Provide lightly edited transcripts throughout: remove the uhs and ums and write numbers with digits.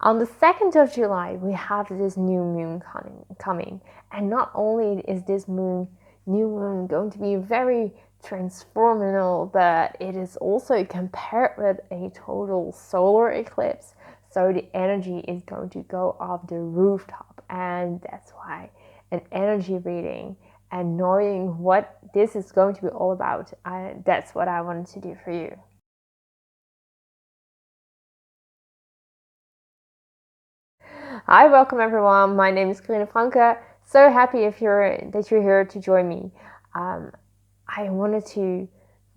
On the 2nd of July, we have this new moon coming. And not only is this new moon going to be very transformative, but it is also compared with a total solar eclipse. So the energy is going to go off the rooftop. And that's why an energy reading and knowing what this is going to be all about, that's what I wanted to do for you. Hi, welcome everyone. My name is Karine Franke. So happy that you're here to join me. I wanted to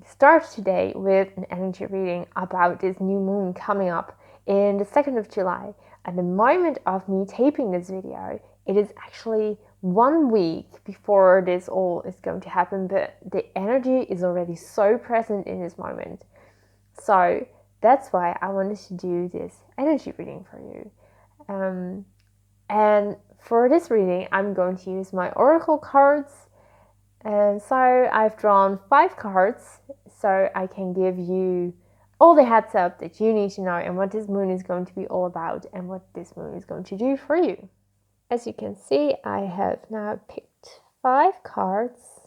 start today with an energy reading about this new moon coming up in the 2nd of July. At the moment of me taping this video, it is actually 1 week before this all is going to happen, but the energy is already so present in this moment. So that's why I wanted to do this energy reading for you. And for this reading, I'm going to use my oracle cards. And so I've drawn 5 cards so I can give you all the heads up that you need to know and what this moon is going to be all about and what this moon is going to do for you. As you can see, I have now picked 5 cards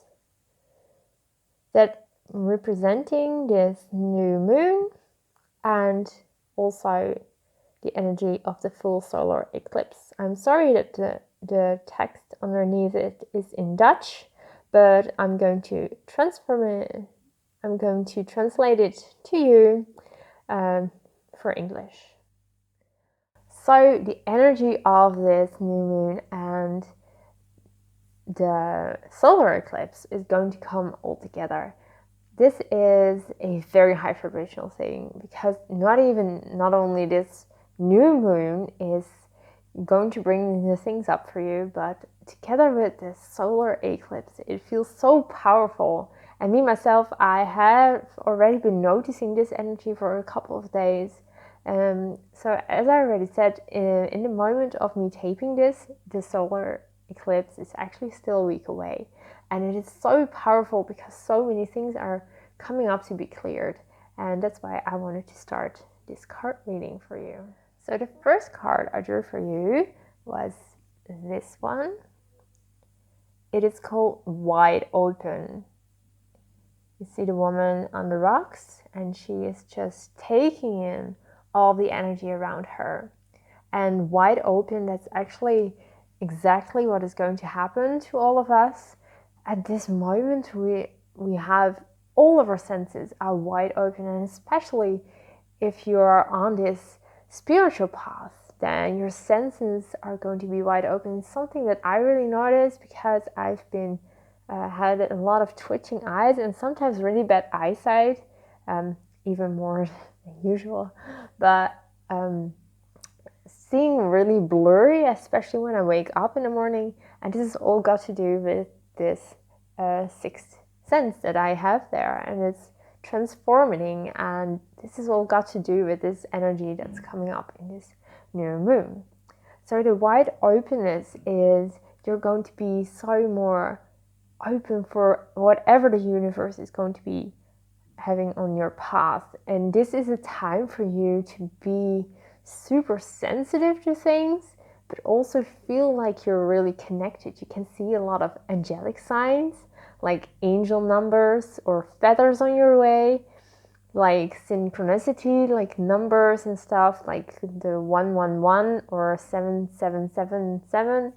that representing this new moon and also the energy of the full solar eclipse. I'm sorry that the text underneath it is in Dutch, but I'm going to translate it to you for English. So the energy of this new moon and the solar eclipse is going to come all together. This is a very high vibrational thing because not only this new moon is going to bring the things up for you, but together with the solar eclipse, it feels so powerful. And me myself, I have already been noticing this energy for a couple of days. So as I already said, in the moment of me taping this, the solar eclipse is actually still a week away. And it is so powerful because so many things are coming up to be cleared. And that's why I wanted to start this card reading for you. So the first card I drew for you was this one. It is called Wide Open. You see the woman on the rocks and she is just taking in all the energy around her. And wide open, that's actually exactly what is going to happen to all of us. At this moment, we have all of our senses are wide open, and especially if you are on this spiritual path, then your senses are going to be wide open. It's something that I really noticed because I've been had a lot of twitching eyes and sometimes really bad eyesight, even more than usual. But seeing really blurry, especially when I wake up in the morning, and this has all got to do with this sixth sense that I have there, and it's transforming, and this has all got to do with this energy that's coming up in this new moon. So the wide openness is you're going to be so more open for whatever the universe is going to be having on your path, and this is a time for you to be super sensitive to things, but also feel like you're really connected. You can see a lot of angelic signs like angel numbers or feathers on your way, like synchronicity, like numbers and stuff, like the 111 or 7777,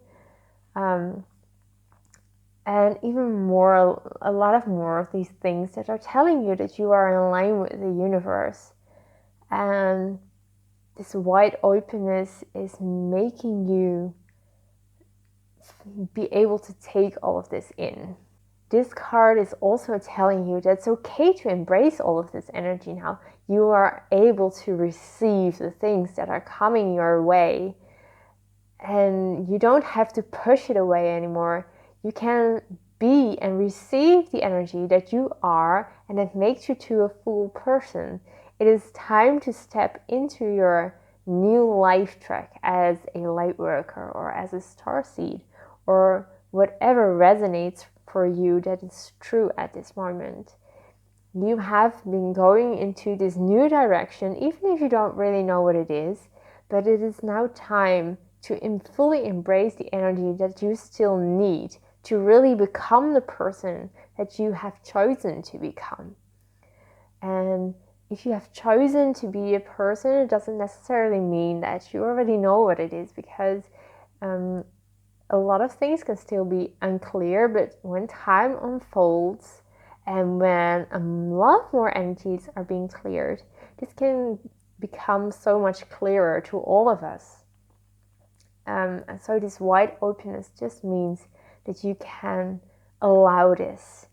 and even more, a lot of more of these things that are telling you that you are in line with the universe. And this wide openness is making you be able to take all of this in. This card is also telling you that it's okay to embrace all of this energy now. You are able to receive the things that are coming your way, and you don't have to push it away anymore. You can be and receive the energy that you are, and that makes you to a full person. It is time to step into your new life track as a light worker or as a starseed or whatever resonates for you that is true at this moment. You have been going into this new direction, even if you don't really know what it is, but it is now time to fully embrace the energy that you still need to really become the person that you have chosen to become. And if you have chosen to be a person, it doesn't necessarily mean that you already know what it is, because a lot of things can still be unclear, but when time unfolds and when a lot more energies are being cleared, this can become so much clearer to all of us. And so this wide openness just means that you can allow this.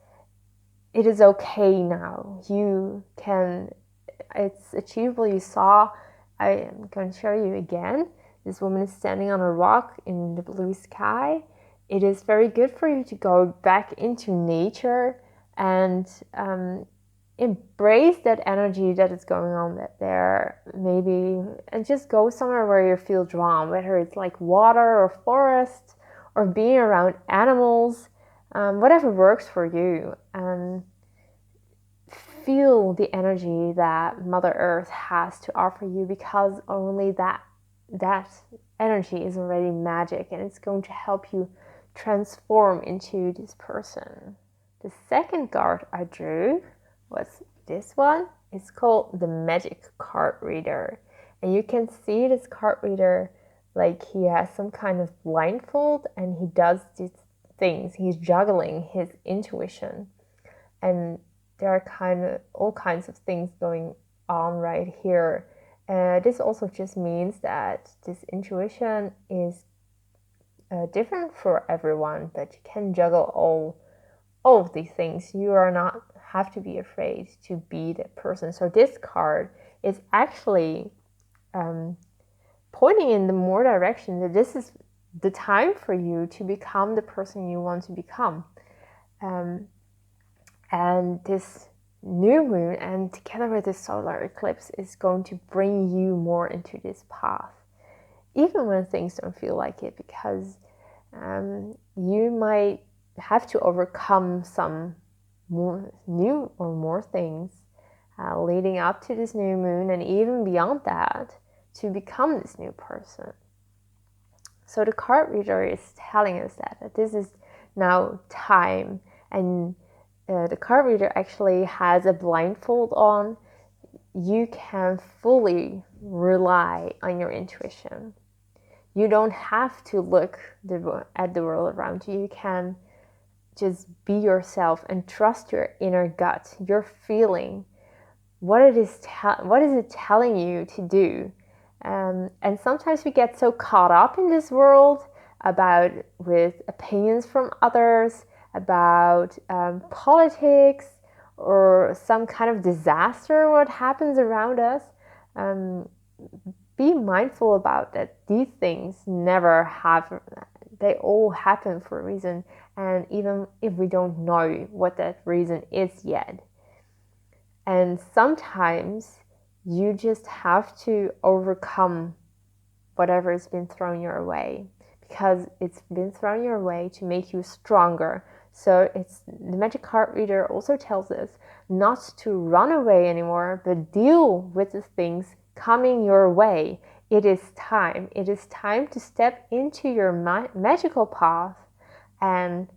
It is okay now. You can, it's achievable. You saw, I am going to show you again. This woman is standing on a rock in the blue sky. It is very good for you to go back into nature and embrace that energy that is going on there, maybe, and just go somewhere where you feel drawn, whether it's like water or forest or being around animals, whatever works for you. And feel the energy that Mother Earth has to offer you, because only that energy is already magic, and it's going to help you transform into this person. The second card I drew was this one. It's called the Magic Card Reader, and you can see this card reader like he has some kind of blindfold and he does these things. He's juggling his intuition, and there are all kinds of things going on right here. This also just means that this intuition is different for everyone, but you can juggle all of these things. You are not have to be afraid to be that person. So this card is actually pointing in the more direction that this is the time for you to become the person you want to become. And this new moon, and together with the solar eclipse, is going to bring you more into this path, even when things don't feel like it, because you might have to overcome some more things leading up to this new moon, and even beyond that, to become this new person. So the card reader is telling us that this is now time, and the card reader actually has a blindfold on. You can fully rely on your intuition. You don't have to look at the world around you. You can just be yourself and trust your inner gut, your feeling. What is it telling you to do? And sometimes we get so caught up in this world with opinions from others, about politics or some kind of disaster, what happens around us. Be mindful about that. These things never happen. They all happen for a reason, and even if we don't know what that reason is yet. And sometimes you just have to overcome whatever has been thrown your way, because it's been thrown your way to make you stronger. So the magic card reader also tells us not to run away anymore, but deal with the things coming your way. It is time. It is time to step into your magical path and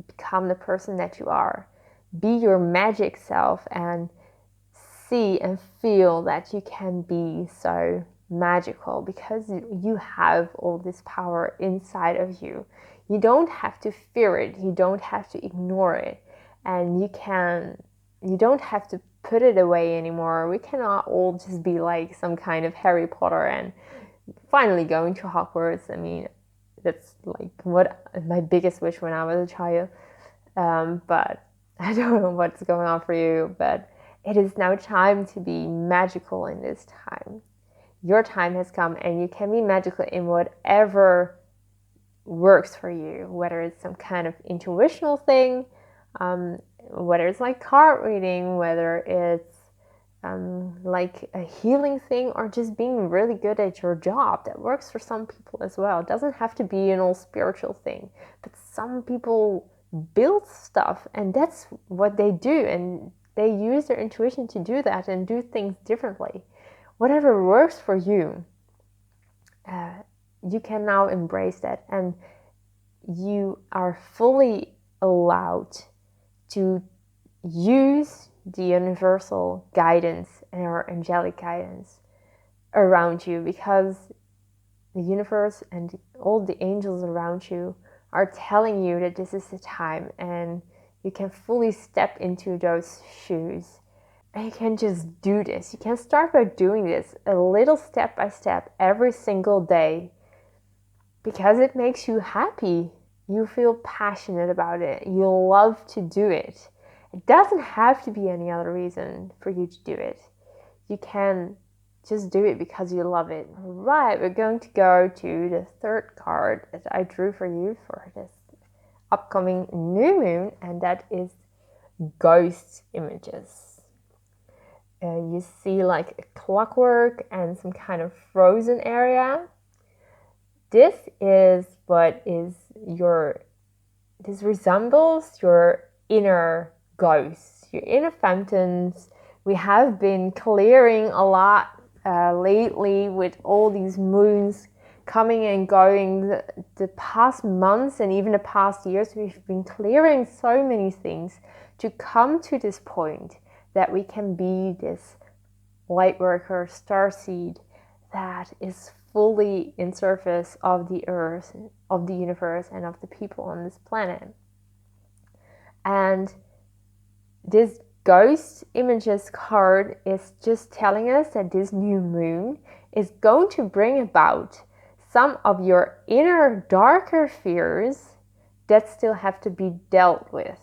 become the person that you are. Be your magic self and see and feel that you can be so magical, because you have all this power inside of you. You don't have to fear it. You don't have to ignore it. And you don't have to put it away anymore. We cannot all just be like some kind of Harry Potter and finally going to Hogwarts. I mean, that's like what my biggest wish when I was a child. But I don't know what's going on for you, but it is now time to be magical in this time. Your time has come, and you can be magical in whatever works for you, whether it's some kind of intuitional thing, whether it's like card reading, whether it's like a healing thing, or just being really good at your job. That works for some people as well. It doesn't have to be an all spiritual thing, but some people build stuff, and that's what they do, and they use their intuition to do that and do things differently. Whatever works for you. you can now embrace that, and you are fully allowed to use the universal guidance and our angelic guidance around you, because the universe and all the angels around you are telling you that this is the time, and you can fully step into those shoes. And you can just do this. You can start by doing this a little step by step every single day, because it makes you happy. You feel passionate about it. You love to do it. It doesn't have to be any other reason for you to do it. You can just do it because you love it. Right, we're going to go to the third card that I drew for you for this upcoming new moon, and that is ghost images. You see like a clockwork and some kind of frozen area. This is what is this resembles your inner ghosts, your inner phantoms. We have been clearing a lot lately with all these moons coming and going. The past months and even the past years, we've been clearing so many things to come to this point that we can be this light worker, starseed that is fully in service of the earth, of the universe, and of the people on this planet. And this ghost images card is just telling us that this new moon is going to bring about some of your inner darker fears that still have to be dealt with.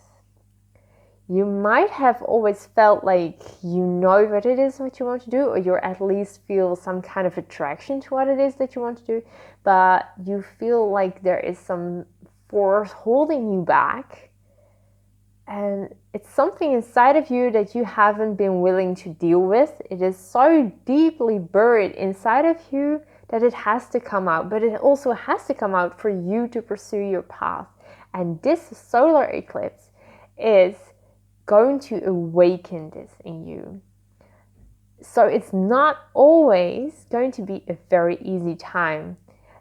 You might have always felt like you know what it is what you want to do, or you at least feel some kind of attraction to what it is that you want to do, but you feel like there is some force holding you back, and it's something inside of you that you haven't been willing to deal with. It is so deeply buried inside of you that it has to come out, but it also has to come out for you to pursue your path. And this solar eclipse is going to awaken this in you. So it's not always going to be a very easy time.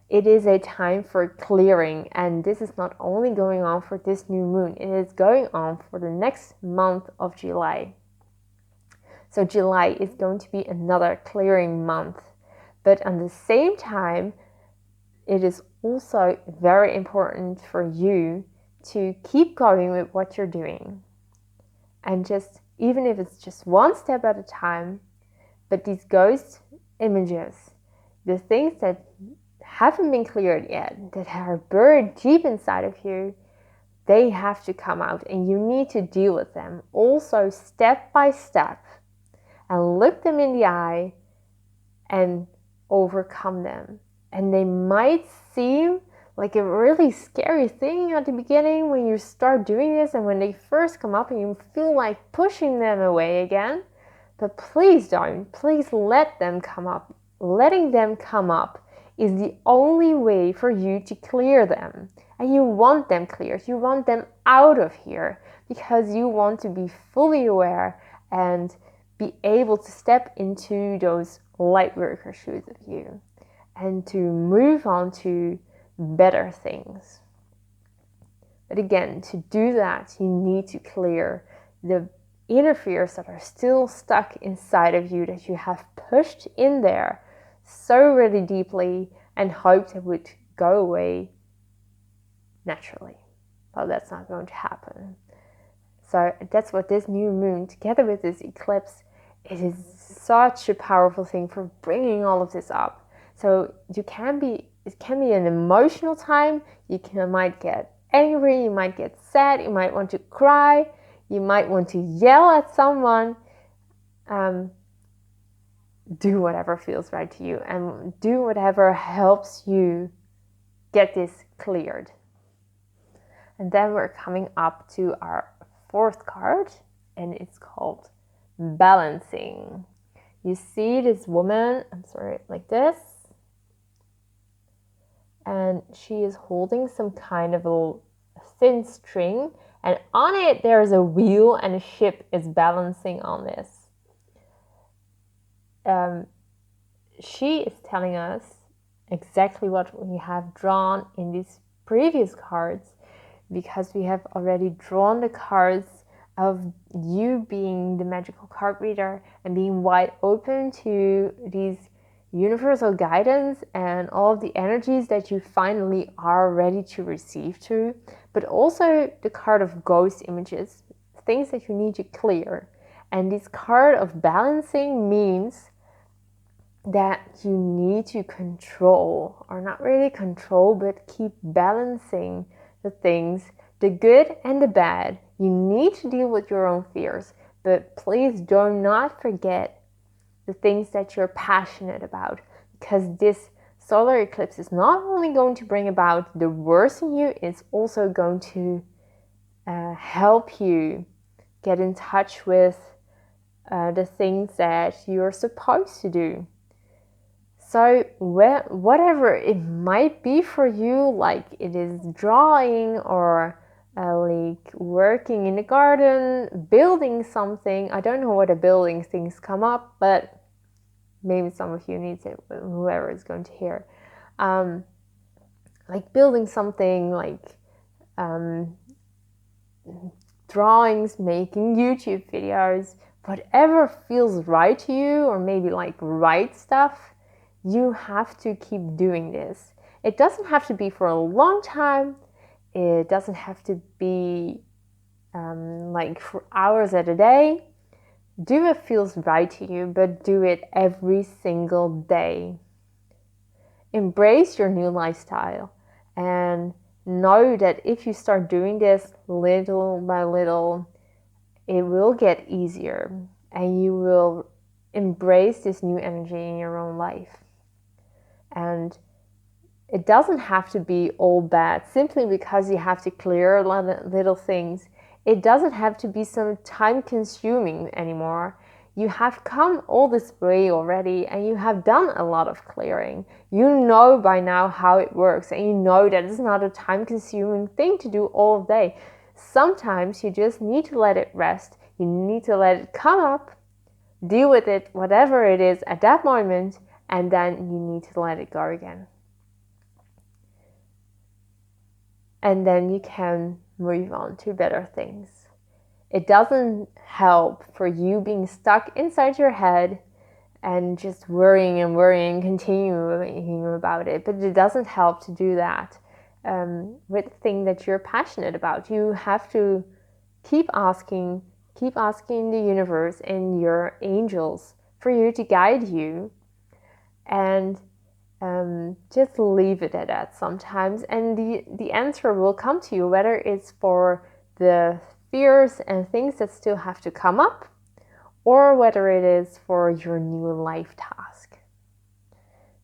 It is a time for clearing, and this is not only going on for this new moon, it is going on for the next month of July. So July is going to be another clearing month, but at the same time, it is also very important for you to keep going with what you're doing. And just, even if it's just one step at a time, but these ghost images, the things that haven't been cleared yet, that are buried deep inside of you, they have to come out, and you need to deal with them also step by step, and look them in the eye and overcome them. And they might seem like a really scary thing at the beginning when you start doing this, and when they first come up and you feel like pushing them away again. But please don't. Please let them come up. Letting them come up is the only way for you to clear them. And you want them cleared. You want them out of here, because you want to be fully aware and be able to step into those light worker shoes of you and to move on to better things. But again, to do that, you need to clear the inner fears that are still stuck inside of you, that you have pushed in there so really deeply and hoped it would go away naturally. Well, that's not going to happen. So that's what this new moon, together with this eclipse, it is such a powerful thing for bringing all of this up. So it can be an emotional time. Might get angry, you might get sad, you might want to cry, you might want to yell at someone. Do whatever feels right to you, and do whatever helps you get this cleared. And then we're coming up to our fourth card, and it's called balancing. You see this woman, like this, and she is holding some kind of a thin string, and on it there's a wheel, and a ship is balancing on this. She is telling us, exactly what we have drawn in these previous cards, because we have already drawn the cards of you being the magical card reader and being wide open to these universal guidance and all of the energies that you finally are ready to receive to, but also the card of ghost images, things that you need to clear. And this card of balancing means that you need to control, or not really control, but keep balancing the things, the good and the bad. You need to deal with your own fears, but please do not forget the things that you're passionate about, because this solar eclipse is not only going to bring about the worst in you, it's also going to help you get in touch with the things that you're supposed to do. So whatever it might be for you, like it is drawing or like working in the garden, building something. I don't know what a building things come up, but maybe some of you need it, whoever is going to hear. Like building something, like drawings, making YouTube videos, whatever feels right to you, or maybe like write stuff, you have to keep doing this. It doesn't have to be for a long time. It doesn't have to be like for hours at a day. Do what feels right to you, but do it every single day. Embrace your new lifestyle and know that if you start doing this little by little, it will get easier and you will embrace this new energy in your own life. And it doesn't have to be all bad simply because you have to clear a lot of little things. It doesn't have to be so time consuming anymore. You have come all this way already and you have done a lot of clearing. You know by now how it works, and you know that it's not a time consuming thing to do all day. Sometimes you just need to let it rest. You need to let it come up, deal with it, whatever it is at that moment, and then you need to let it go again. And then you can move on to better things. It doesn't help for you being stuck inside your head and just worrying, continuing about it. But it doesn't help to do that with the thing that you're passionate about. You have to keep asking the universe and your angels for you to guide you, and just leave it at that sometimes, and the answer will come to you, whether it's for the fears and things that still have to come up, or whether it is for your new life task.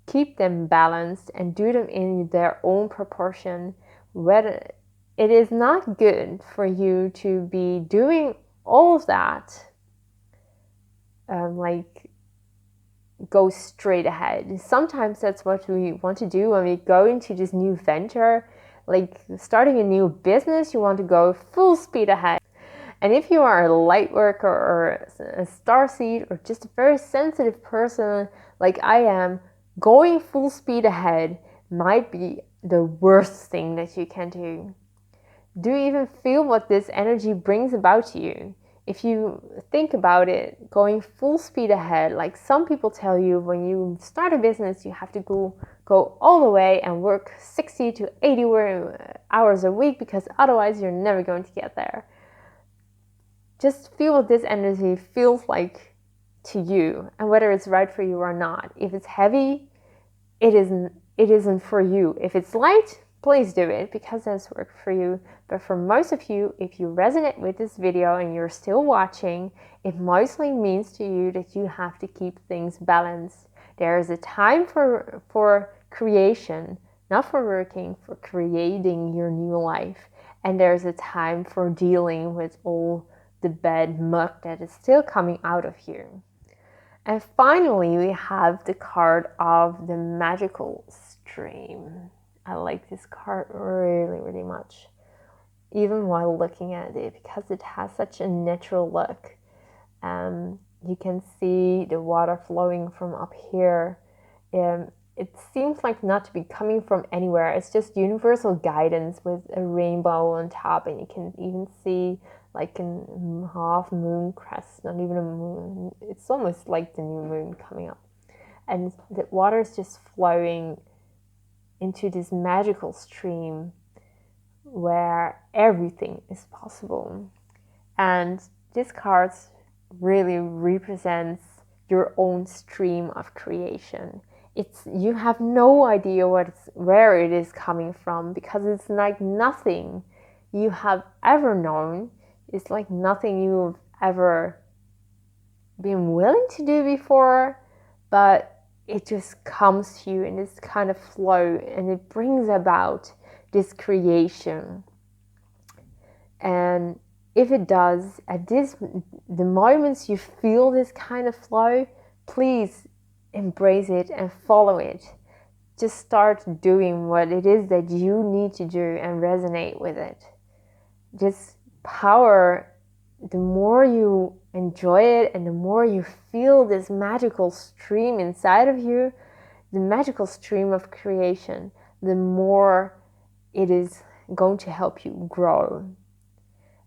Keep them balanced and do them in their own proportion. Whether it is not good for you to be doing all of that, like go straight ahead. Sometimes that's what we want to do when we go into this new venture, like starting a new business. You want to go full speed ahead. And if you are a light worker or a starseed or just a very sensitive person like I am, going full speed ahead might be the worst thing that you can do. Do you even feel what this energy brings about to you? If you think about it, going full speed ahead, like some people tell you when you start a business, you have to go all the way and work 60 to 80 hours a week, because otherwise you're never going to get there. Just feel what this energy feels like to you and whether it's right for you or not. If it's heavy, it isn't for you. If it's light, please do it, because that's work for you. But for most of you, if you resonate with this video and you're still watching, it mostly means to you that you have to keep things balanced. There is a time for creation, not for working, for creating your new life. And there's a time for dealing with all the bad muck that is still coming out of you. And finally, we have the card of the magical stream. I like this card really, really much, even while looking at it, because it has such a natural look. You can see the water flowing from up here. it seems like not to be coming from anywhere. It's just universal guidance with a rainbow on top, and you can even see like a half moon crest, not even a moon. It's almost like the new moon coming up. And the water is just flowing into this magical stream where everything is possible. And this card really represents your own stream of creation. You have no idea where it is coming from, because it's like nothing you have ever known. It's like nothing you've ever been willing to do before, but it just comes to you in this kind of flow, and it brings about this creation. And if it does, the moments you feel this kind of flow, please embrace it and follow it. Just start doing what it is that you need to do and resonate with it. Just power, the more you enjoy it and the more you feel this magical stream inside of you, the magical stream of creation, the more it is going to help you grow.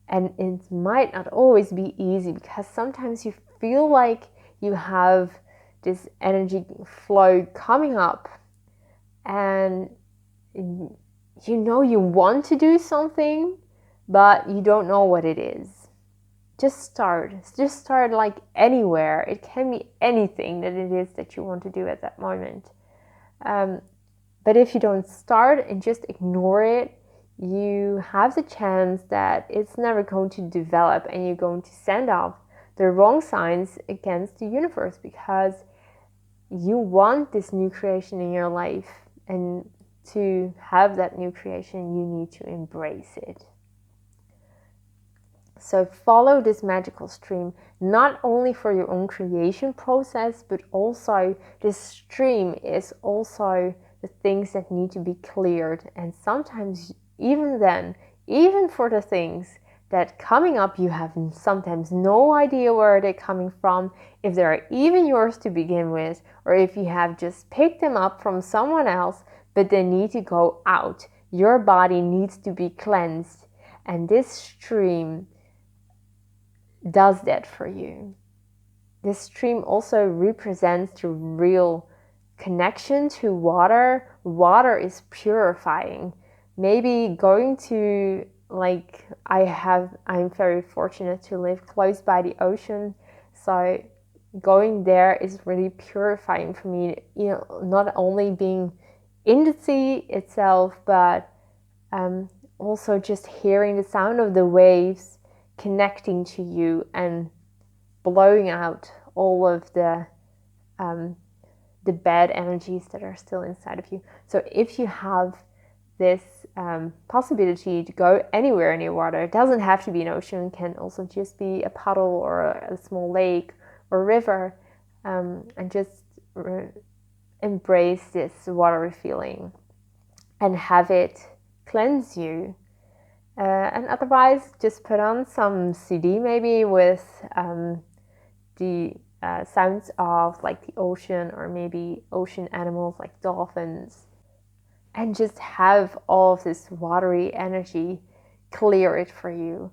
And it might not always be easy, because sometimes you feel like you have this energy flow coming up, and you know you want to do something, but you don't know what it is. Just start like anywhere. It can be anything that it is that you want to do at that moment. But if you don't start and just ignore it, you have the chance that it's never going to develop, and you're going to send off the wrong signs against the universe, because you want this new creation in your life, and to have that new creation, you need to embrace it. So follow this magical stream, not only for your own creation process, but also this stream is also the things that need to be cleared. And sometimes even for the things that coming up, you have sometimes no idea where they're coming from, if they're even yours to begin with, or if you have just picked them up from someone else, but they need to go out. Your body needs to be cleansed, and this stream does that for you. This stream also represents the real connection to water. Water is purifying. Maybe going to, I'm very fortunate to live close by the ocean, so going there is really purifying for me. Not only being in the sea itself, but also just hearing the sound of the waves connecting to you and blowing out all of the bad energies that are still inside of you. So if you have this possibility to go anywhere near water, it doesn't have to be an ocean, it can also just be a puddle or a small lake or river, and just embrace this watery feeling and have it cleanse you. And otherwise, just put on some CD maybe with the sounds of like the ocean, or maybe ocean animals like dolphins, and just have all of this watery energy clear it for you.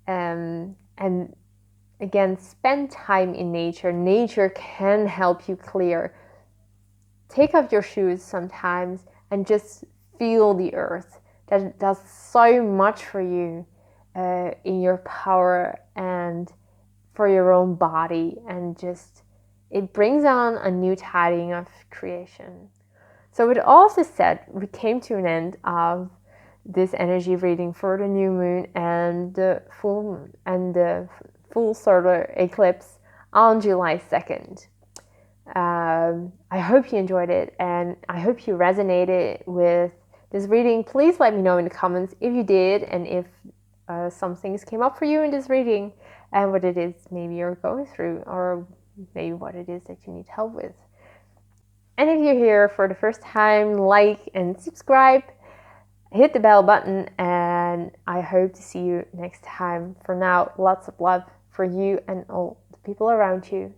And again, spend time in nature. Nature can help you clear. Take off your shoes sometimes and just feel the earth. That does so much for you in your power and for your own body, and just it brings on a new tiding of creation. So with all this said, we came to an end of this energy reading for the new moon and the full solar eclipse on July 2nd. I hope you enjoyed it, and I hope you resonated with this reading. Please let me know in the comments if you did, and if some things came up for you in this reading, and what it is maybe you're going through, or maybe what it is that you need help with. And if you're here for the first time, like and subscribe, hit the bell button, and I hope to see you next time. For now, lots of love for you and all the people around you.